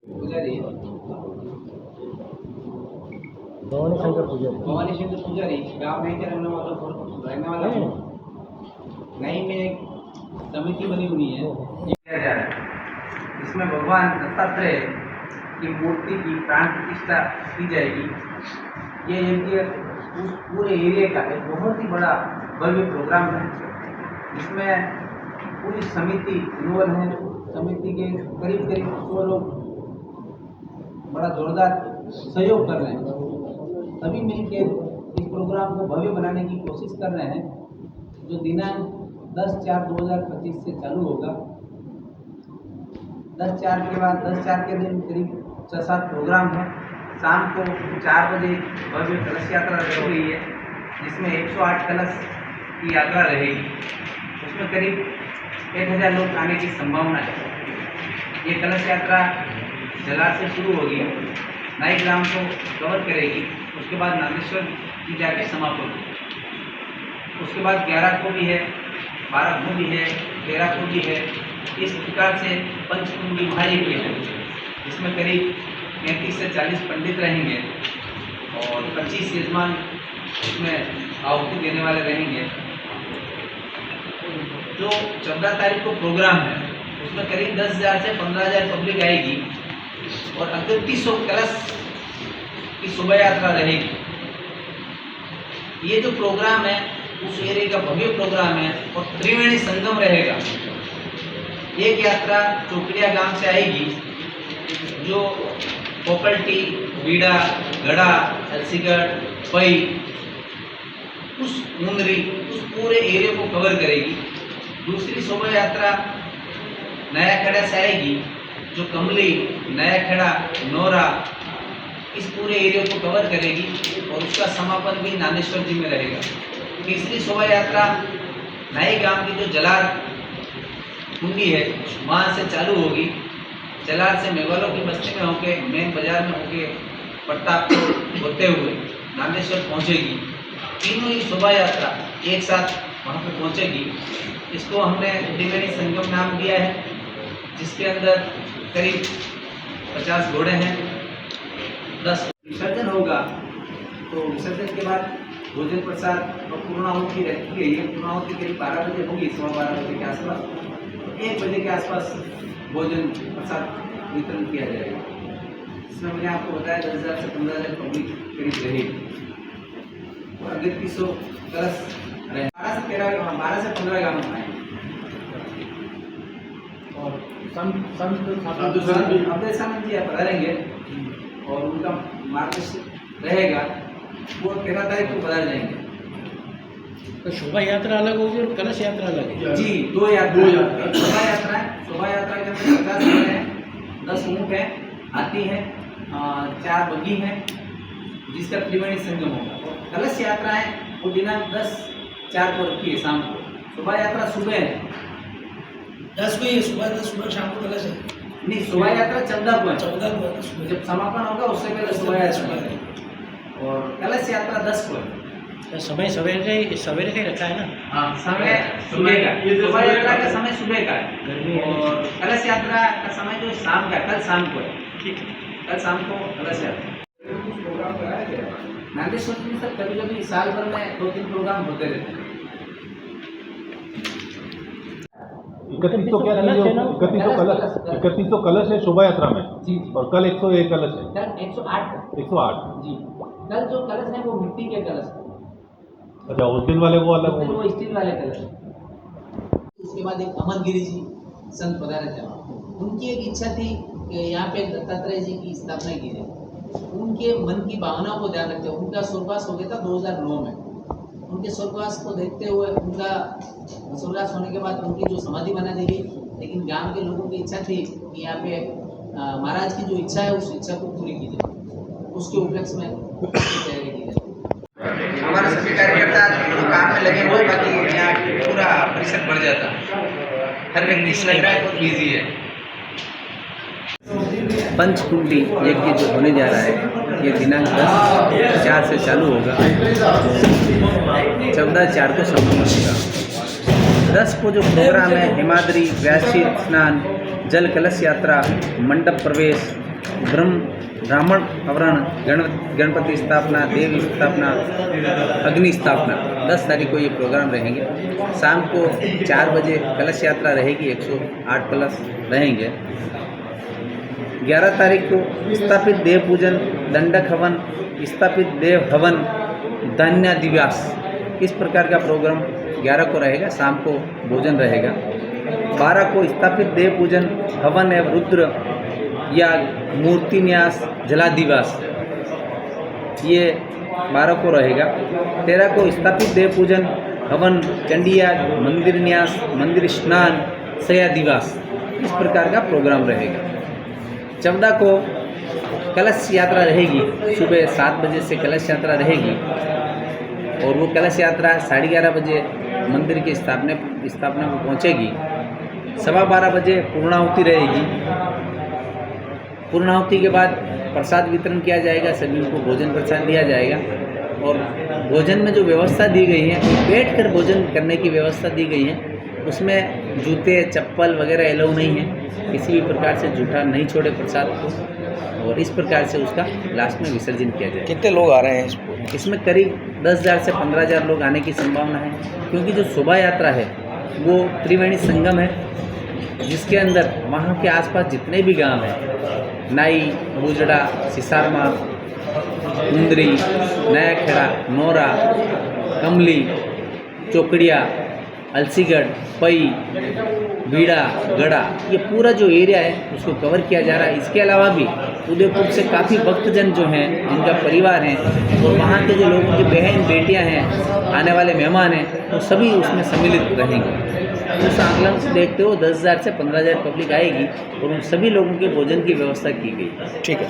पुजारी भवानी शंकर पुजारी भवानी शंकर पुजारी गाँव नहीं रहने वाला हूँ। नई में एक समिति बनी हुई है, ये किया जा रहा है। इसमें भगवान दत्तात्रेय की मूर्ति की प्राण प्रतिष्ठा की जाएगी। ये यज्ञ उस पूरे एरिया का एक बहुत ही बड़ा भव्य प्रोग्राम है। इसमें पूरी समिति इन्वॉल्व है। समिति के करीब 100 लोग बड़ा जोरदार सहयोग कर रहे हैं। सभी मिलकर इस प्रोग्राम को भव्य बनाने की कोशिश कर रहे हैं, जो दिनांक 10/4/2025 से चालू होगा। 10/4 के बाद 10/4 के दिन करीब 6-7 प्रोग्राम है। शाम को 4 बजे भव्य कलश यात्रा रखी हुई है, जिसमें 108 कलश की यात्रा रहेगी। उसमें करीब 1000 लोग आने की संभावना है। ये कलश यात्रा जलार से शुरू होगी, नाई ग्राम को कवर करेगी, उसके बाद नागेश्वर की जाके समाप्त होगी। उसके बाद 11 को भी है, 12 को भी है, 13 को भी है। इस प्रकार से पंचकुंडी महायज्ञ है, जिसमें करीब 35 से 40 पंडित रहेंगे और 25 यजमान उसमें आहुति देने वाले रहेंगे। जो 14 तारीख को प्रोग्राम है, उसमें करीब 10,000 से 15,000 पब्लिक आएगी और 3100 कलश की शोभा यात्रा रहेगी। ये जो प्रोग्राम है उस एरिया का भव्य प्रोग्राम है और त्रिवेणी संगम रहेगा। एक यात्रा चोपड़िया गांव से आएगी, जो पोपल्टी, बीड़ा, गड़ा, अलसीगढ़, पई, उस मुंदरी, उस पूरे एरिया को कवर करेगी। दूसरी शोभा यात्रा नया खेड़ा से आएगी, जो कमली, नया खेड़ा, नोरा, इस पूरे एरिया को कवर करेगी और उसका समापन भी नानेश्वर जी में रहेगा। तीसरी शोभा यात्रा नई गांव की जो जलार कुंडी है वहाँ से चालू होगी। जलार से मेघवालों की बस्ती में होके मेन बाजार में होके प्रताप को होते हुए नानेश्वर पहुँचेगी। तीनों ही शोभा यात्रा एक साथ वहाँ पे पहुँचेगी। इसको हमने त्रिवेणी संगम नाम दिया है, जिसके अंदर करीब 50 घोड़े हैं। 10 विसर्जन होगा, तो विसर्जन के बाद भोजन प्रसाद और पूर्णाहुति रखी गई है। पूर्णाहुति करीब 12 बजे होगी, 12:15 बजे के आसपास। तो 1 बजे के आसपास भोजन प्रसाद वितरण किया जाएगा। इसमें मैंने आपको बताया 10,000 से 15,000 पब्लिक करीब रहेगी और अगर 300 कलश रहे। 12 से 15 गाँव आएंगे और अब्दुल सामद जी पधारेंगे और उनका मार्गदर्शन रहेगा। वो 13 तारीख को पधार जाएंगे। तो शोभा यात्रा अलग होगी और कलश यात्रा अलग है जी, 2 यात्रा। शोभा यात्रा है, शोभा यात्रा के अंदर 50 घोड़े हैं, 10 ऊँट हैं, हाथी हैं, 4 बग्घी हैं, जिसका त्रिवेणी संगम होगा। और कलश यात्रा है वो दिनांक 10/4 को रखी है शाम को। शोभा यात्रा सुबह है 10 बजे, सुबह शाम को कलश है। नहीं, शोभा यात्रा 14 को है। 14 को जब समापन होगा उससे पहले शोभा यात्रा है और कलश यात्रा 10 को है। तो समय सवेरे का ही रखा है ना? हाँ, समय सुबह का। शोभा यात्रा का समय सुबह का है और कलश यात्रा का समय जो शाम का, कल शाम को है। ठीक है, कल शाम को कलश यात्रा। नागेश्वर जी सर कभी साल भर में 2-3 प्रोग्राम होते रहते हैं। 3100 कलश है शोभा यात्रा में जी और कल 101 कलश है। कल 108 108 जी। कल जो कलश है वो मिट्टी के कलश है। अच्छा, उस दिन वाले वो अलग वो होंगे। स्टील वाले कलश है। उसके बाद एक अमरगिरी जी संत पधारे थे। उनकी एक इच्छा थी कि यहाँ पे दत्तात्रेय जी की स्थापना की जाए। उनके मन की भावनाओं को ध्यान रखते हुए उनका स्वर्गवास हो गया था 2009 में। उनके स्वर्गवास को देखते हुए उनका स्वर्गवास होने के बाद उनकी जो समाधि बना दी गई, लेकिन गांव के लोगों की इच्छा थी कि यहाँ पे महाराज की जो इच्छा है उस इच्छा को पूरी की जाए। उसके उपलक्ष्य में तैयारी की जाए। हमारा सभी कार्यकर्ता तो काम में लगे हुए, बाकी यहाँ पूरा परिसर भर जाता। हर व्यक्ति इस लग रहा है बहुत बिजी है। पंचकुंडी यज्ञ जो होने जा रहा है ये दिनांक 10/4 से चालू होगा, 14/4 को समाप्त होगा। 10 को जो प्रोग्राम है हिमाद्री, व्यासशील स्नान, जल कलश यात्रा, मंडप प्रवेश, ब्राह्मण हवरण, गणपति स्थापना, देवी स्थापना, अग्नि स्थापना, 10 तारीख को ये प्रोग्राम रहेंगे। शाम को 4 बजे कलश यात्रा रहेगी, 108 कलश रहेंगे। 11 तारीख को स्थापित देव पूजन, दंडक हवन, स्थापित देव हवन, धान्य दिव्यास, इस प्रकार का प्रोग्राम 11 को रहेगा। शाम को भोजन रहेगा। 12 को स्थापित देव पूजन, हवन एवं रुद्र या मूर्ति न्यास, जलादिवास, ये 12 को रहेगा। 13 को स्थापित देव पूजन, हवन, चंडीयाग, मंदिर न्यास, मंदिर स्नान, शयादिवास, इस प्रकार का प्रोग्राम रहेगा। 14 को कलश यात्रा रहेगी। सुबह 7 बजे से कलश यात्रा रहेगी और वो कलश यात्रा 11:30 बजे मंदिर की स्थापना को पहुंचेगी। 12:15 बजे पूर्णाहुति रहेगी। पूर्णाहुति के बाद प्रसाद वितरण किया जाएगा, सभी को भोजन प्रसाद दिया जाएगा। और भोजन में जो व्यवस्था दी गई है, बैठकर भोजन करने की व्यवस्था दी गई है, उसमें जूते चप्पल वगैरह अलाउ नहीं है। किसी भी प्रकार से जूठा नहीं छोड़े प्रसाद को, और इस प्रकार से उसका लास्ट में विसर्जन किया जाएगा। कितने लोग आ रहे हैं इसमें करीब 10,000 से 15,000 लोग आने की संभावना है, क्योंकि जो शोभा यात्रा है वो त्रिवेणी संगम है, जिसके अंदर वहाँ के आसपास जितने भी गांव हैं, नाई, बुजड़ा, सिसारमा, कुंदरी, नया खेड़ा, नौरा, कमली, चोकड़िया, अलसीगढ़, पई, बीड़ा, गड़ा, ये पूरा जो एरिया है उसको कवर किया जा रहा है। इसके अलावा भी उदयपुर से काफ़ी भक्तजन जो हैं, जिनका परिवार है और वहाँ के जो लोगों की बहन बेटियाँ हैं, आने वाले मेहमान हैं, तो सभी उसमें सम्मिलित रहेंगे। उस आकलन से देखते हो 10,000 से 15,000 पब्लिक आएगी और उन सभी लोगों के भोजन की व्यवस्था की गई। ठीक है।